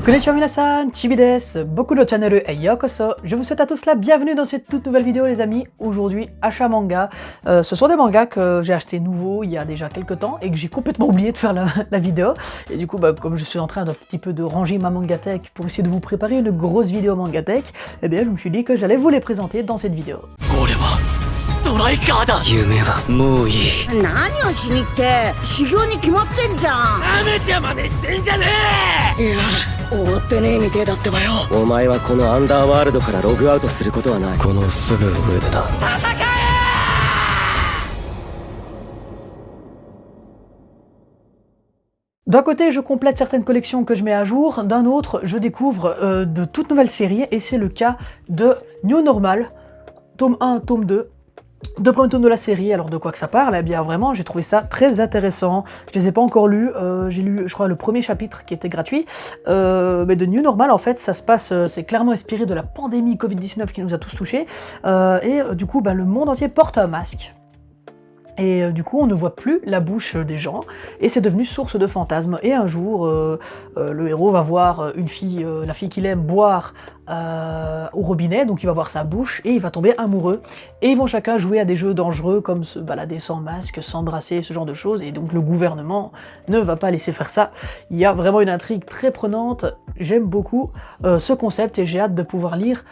Konnichiwa minasan, Chibi desu, Boku no Channel et Yokoso. Je vous souhaite à tous la bienvenue dans cette toute nouvelle vidéo les amis. Aujourd'hui, achat manga. Ce sont des mangas que j'ai achetés nouveaux il y a déjà quelques temps et que j'ai complètement oublié de faire la vidéo. Et du coup, comme je suis en train d'un petit peu de ranger ma mangatech pour essayer de vous préparer une grosse vidéo mangatech, eh bien je me suis dit que j'allais vous les présenter dans cette vidéo. 夢はもういい。何をしにって修行に決まってんじゃん。なめてまでしてんじゃねえ。いや終わってねえみてえだってばよ。お前はこのアンダーワールドからログアウトすることはない。このすぐ上でな。D'un côté, je complète certaines collections que je mets à jour, d'un autre, je découvre de toutes nouvelles séries, et c'est le cas de New Normal, tome 1, tome 2, deux premiers tomes de la série. Alors de quoi que ça parle? Eh bien vraiment, j'ai trouvé ça très intéressant. Je les ai pas encore lus, j'ai lu je crois le premier chapitre qui était gratuit, mais de New Normal en fait ça se passe, c'est clairement inspiré de la pandémie Covid-19 qui nous a tous touchés, et du coup le monde entier porte un masque. Et du coup, on ne voit plus la bouche des gens, et c'est devenu source de fantasmes. Et un jour, le héros va voir une fille, la fille qu'il aime, boire au robinet, donc il va voir sa bouche, et il va tomber amoureux. Et ils vont chacun jouer à des jeux dangereux, comme se balader sans masque, s'embrasser, ce genre de choses, et donc le gouvernement ne va pas laisser faire ça. Il y a vraiment une intrigue très prenante, j'aime beaucoup ce concept, et j'ai hâte de pouvoir lire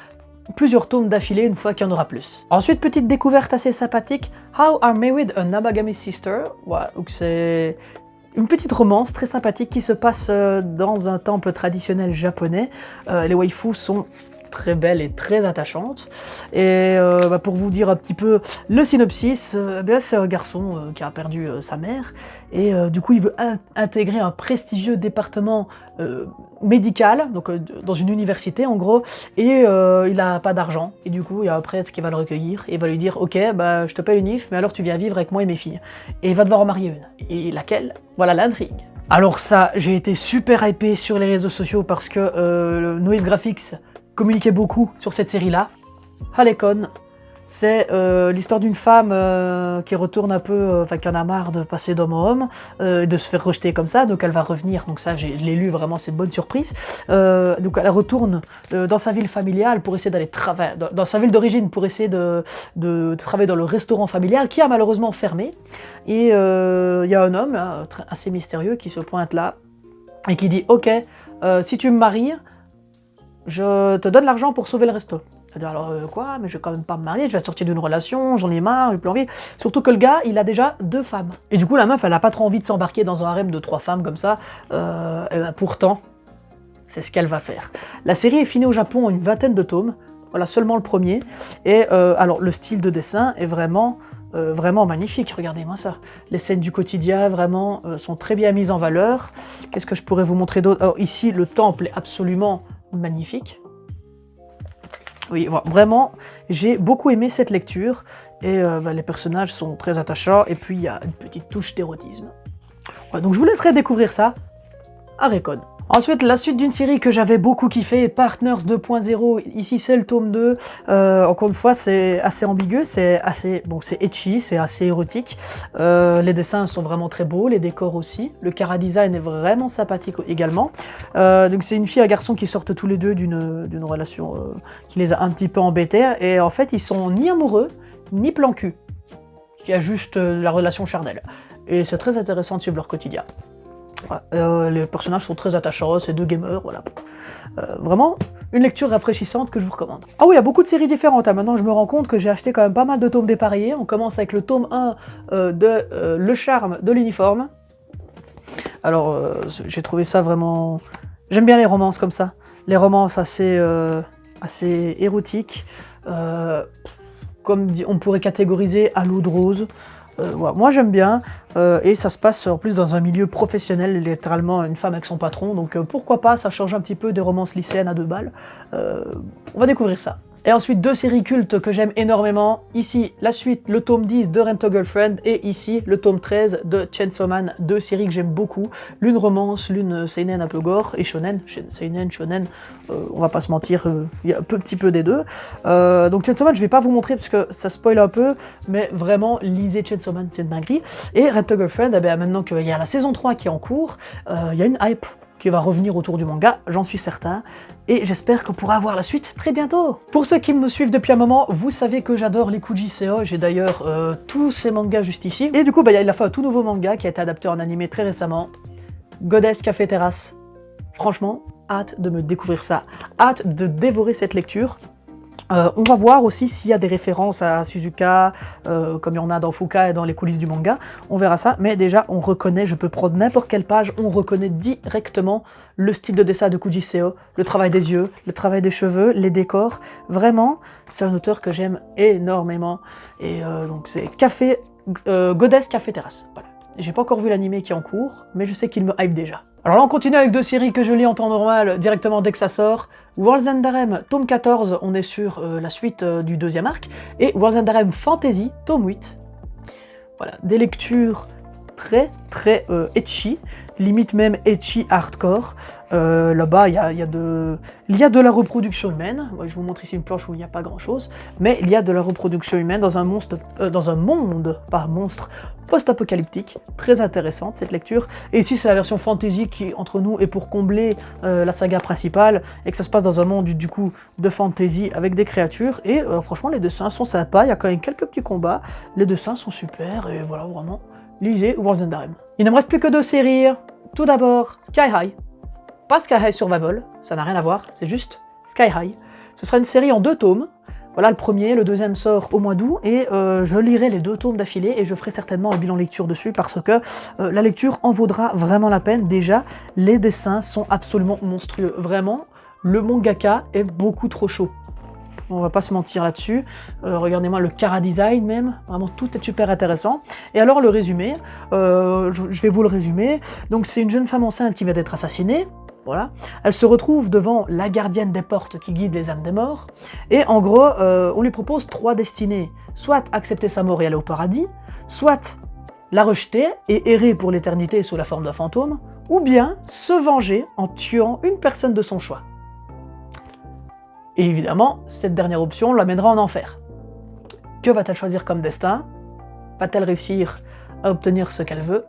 plusieurs tomes d'affilée une fois qu'il y en aura plus. Ensuite, petite découverte assez sympathique, How I Married an Abagami Sister. Voilà, donc c'est une petite romance très sympathique qui se passe dans un temple traditionnel japonais. Les waifus sont très belles et très attachantes. Et pour vous dire un petit peu le synopsis, c'est un garçon qui a perdu sa mère, et du coup il veut intégrer un prestigieux département médical, donc dans une université en gros, et il n'a pas d'argent, et du coup il y a un prêtre qui va le recueillir, et va lui dire « Ok, je te paye une IF, mais alors tu viens vivre avec moi et mes filles. » Et il va devoir en marier une. Et laquelle? Voilà l'intrigue. Alors ça, j'ai été super hypé sur les réseaux sociaux parce que le Noif Graphics communiquait beaucoup sur cette série-là. Halecon, c'est l'histoire d'une femme qui retourne un peu, qui en a marre de passer d'homme en homme, de se faire rejeter comme ça, donc elle va revenir, donc ça je l'ai lu vraiment, c'est une bonne surprise. Donc elle retourne dans sa ville familiale pour essayer d'aller travailler, dans sa ville d'origine pour essayer de travailler dans le restaurant familial qui a malheureusement fermé. Et il y a un homme assez mystérieux qui se pointe là et qui dit « Ok, si tu me maries, je te donne l'argent pour sauver le resto. » Alors quoi? Mais je vais quand même pas me marier, je vais sortir d'une relation, j'en ai marre, j'ai plus envie. Surtout que le gars, il a déjà 2 femmes. Et du coup, la meuf, elle a pas trop envie de s'embarquer dans un harem de 3 femmes comme ça. Et pourtant, c'est ce qu'elle va faire. La série est finie au Japon en une 20aine de tomes. Voilà, seulement le premier. Et alors, le style de dessin est vraiment magnifique, regardez-moi ça. Les scènes du quotidien, vraiment, sont très bien mises en valeur. Qu'est-ce que je pourrais vous montrer d'autre? Alors ici, le temple est absolument magnifique. Oui, vraiment, j'ai beaucoup aimé cette lecture, et les personnages sont très attachants, et puis il y a une petite touche d'érotisme. Ouais, donc je vous laisserai découvrir ça à Recon. Ensuite, la suite d'une série que j'avais beaucoup kiffé, Partners 2.0, ici c'est le tome 2, encore une fois c'est assez ambigu, c'est assez, bon c'est ecchi, c'est assez érotique, les dessins sont vraiment très beaux, les décors aussi, le chara-design est vraiment sympathique également, donc c'est une fille et un garçon qui sortent tous les deux d'une relation qui les a un petit peu embêtés, et en fait ils sont ni amoureux, ni plan cul, il y a juste la relation charnelle, et c'est très intéressant de suivre leur quotidien. Les personnages sont très attachants, c'est 2 gamers, voilà. Vraiment, une lecture rafraîchissante que je vous recommande. Ah oui, il y a beaucoup de séries différentes, hein. Maintenant je me rends compte que j'ai acheté quand même pas mal de tomes dépareillés. On commence avec le tome 1 de Le charme de l'uniforme. Alors, j'ai trouvé ça vraiment... J'aime bien les romances comme ça. Les romances assez érotiques. Comme on pourrait catégoriser à l'eau de rose. Voilà. Moi j'aime bien, et ça se passe en plus dans un milieu professionnel, littéralement une femme avec son patron, donc pourquoi pas, ça change un petit peu des romances lycéennes à 2 balles. On va découvrir ça. Et ensuite 2 séries cultes que j'aime énormément, ici la suite, le tome 10 de Rent a Girlfriend, et ici le tome 13 de Chainsaw Man, 2 séries que j'aime beaucoup, l'une romance, l'une seinen un peu gore, et shonen, seinen, shonen, on va pas se mentir, il y a un petit peu des deux. Donc Chainsaw Man je vais pas vous montrer parce que ça spoil un peu, mais vraiment lisez Chainsaw Man, c'est une dinguerie. Et Rent a Girlfriend, maintenant qu'il y a la saison 3 qui est en cours, il y a une hype qui va revenir autour du manga, j'en suis certain, et j'espère qu'on pourra avoir la suite très bientôt. Pour ceux qui me suivent depuis un moment, vous savez que j'adore les Kuji-seo, j'ai d'ailleurs tous ces mangas juste ici, et du coup il a fait un tout nouveau manga qui a été adapté en animé très récemment, Goddess Café Terrace. Franchement, hâte de me découvrir ça, hâte de dévorer cette lecture. On va voir aussi s'il y a des références à Suzuka, comme il y en a dans Fuka et dans les coulisses du manga, on verra ça, mais déjà on reconnaît, je peux prendre n'importe quelle page, on reconnaît directement le style de dessin de Kuji-seo, le travail des yeux, le travail des cheveux, les décors, vraiment, c'est un auteur que j'aime énormément, et donc c'est Goddess Café Terrace, voilà. J'ai pas encore vu l'animé qui est en cours, mais je sais qu'il me hype déjà. Alors là on continue avec 2 séries que je lis en temps normal directement dès que ça sort. World's End Harem, tome 14, on est sur la suite du 2e arc, et World's End Harem Fantasy, tome 8. Voilà, des lectures très ecchi, limite même ecchi hardcore. Là-bas, il y a de la reproduction humaine. Ouais, je vous montre ici une planche où il n'y a pas grand-chose, mais il y a de la reproduction humaine dans un monde, pas monstre, post-apocalyptique. Très intéressante cette lecture. Et ici, c'est la version fantasy qui, entre nous, est pour combler la saga principale, et que ça se passe dans un monde du coup de fantasy avec des créatures. Et franchement, les dessins sont sympas. Il y a quand même quelques petits combats. Les dessins sont super. Et voilà, vraiment, lisez World's End Harem. Il ne me reste plus que 2 séries. Tout d'abord, Sky High. Pas Sky High Survival, ça n'a rien à voir, c'est juste Sky High. Ce sera une série en 2 tomes. Voilà le premier, le 2e sort au mois d'août, et je lirai les 2 tomes d'affilée, et je ferai certainement un bilan lecture dessus, parce que la lecture en vaudra vraiment la peine. Déjà, les dessins sont absolument monstrueux. Vraiment, le mangaka est beaucoup trop chaud. On va pas se mentir là-dessus. Regardez-moi le chara design même, vraiment tout est super intéressant. Et alors le résumé, je vais vous le résumer. Donc c'est une jeune femme enceinte qui vient d'être assassinée. Voilà. Elle se retrouve devant la gardienne des portes qui guide les âmes des morts. Et en gros, on lui propose 3 destinées. Soit accepter sa mort et aller au paradis, soit la rejeter et errer pour l'éternité sous la forme d'un fantôme, ou bien se venger en tuant une personne de son choix. Et évidemment, cette dernière option l'amènera en enfer. Que va-t-elle choisir comme destin? Va-t-elle réussir à obtenir ce qu'elle veut?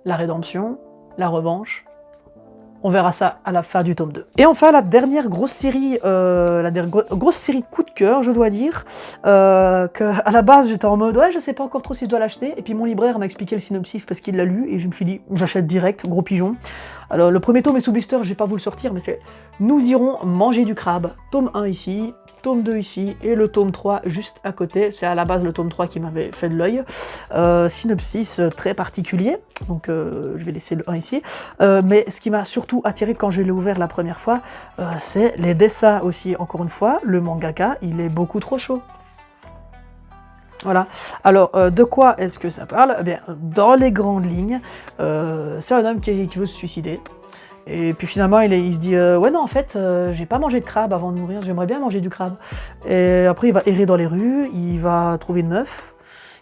La rédemption? La revanche? On verra ça à la fin du tome 2. Et enfin, la dernière grosse série, grosse série coup de cœur, je dois dire, que à la base j'étais en mode ouais, je sais pas encore trop si je dois l'acheter, et puis mon libraire m'a expliqué le synopsis parce qu'il l'a lu, et je me suis dit j'achète direct, gros pigeon. Alors le premier tome est sous blister, j'ai pas voulu le sortir, mais c'est Nous irons manger du crabe, tome 1 ici, tome 2 ici, et le tome 3 juste à côté. C'est à la base le tome 3 qui m'avait fait de l'œil. Synopsis très particulier, donc je vais laisser le 1 ici. Mais ce qui m'a surtout attiré quand je l'ai ouvert la première fois, c'est les dessins aussi, encore une fois. Le mangaka, il est beaucoup trop chaud. Voilà. Alors, de quoi est-ce que ça parle? Eh bien, dans les grandes lignes, c'est un homme qui veut se suicider. Et puis finalement, il se dit ouais non, en fait, j'ai pas mangé de crabe avant de mourir, j'aimerais bien manger du crabe. Et après, il va errer dans les rues, il va trouver une meuf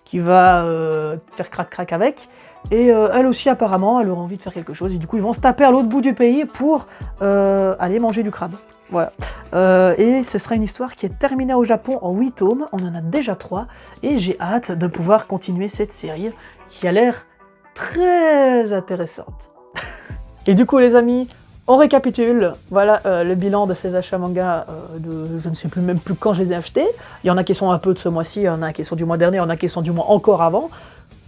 qui va faire crac-crac avec. Et elle aussi, apparemment, elle aura envie de faire quelque chose. Et du coup, ils vont se taper à l'autre bout du pays pour aller manger du crabe. Voilà. Et ce sera une histoire qui est terminée au Japon en 8 tomes. On en a déjà 3. Et j'ai hâte de pouvoir continuer cette série qui a l'air très intéressante. Et du coup les amis, on récapitule, voilà le bilan de ces achats manga, je ne sais même plus quand je les ai achetés. Il y en a qui sont un peu de ce mois-ci, il y en a qui sont du mois dernier, il y en a qui sont du mois encore avant.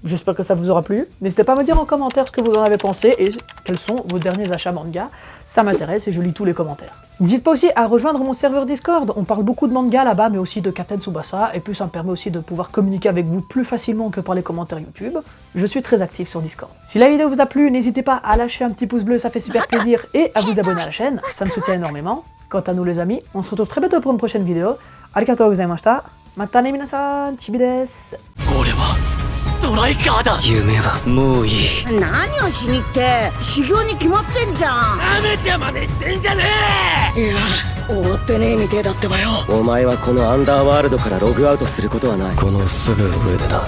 J'espère que ça vous aura plu. N'hésitez pas à me dire en commentaire ce que vous en avez pensé et quels sont vos derniers achats manga. Ça m'intéresse et je lis tous les commentaires. N'hésitez pas aussi à rejoindre mon serveur Discord. On parle beaucoup de manga là-bas, mais aussi de Captain Tsubasa. Et puis ça me permet aussi de pouvoir communiquer avec vous plus facilement que par les commentaires YouTube. Je suis très actif sur Discord. Si la vidéo vous a plu, n'hésitez pas à lâcher un petit pouce bleu, ça fait super plaisir. Et à vous abonner à la chaîne, ça me soutient énormément. Quant à nous les amis, on se retrouve très bientôt pour une prochaine vidéo. Arigatou gozaimashita. Mata ne minasan, chibi desu. ストライカーだ。夢はもういい。何をしにって修行に決まってんじゃん。なめてまでしてんじゃねえ。いや終わってねえみてえだってばよ。お前はこのアンダーワールドからログアウトすることはない。このすぐ上でな。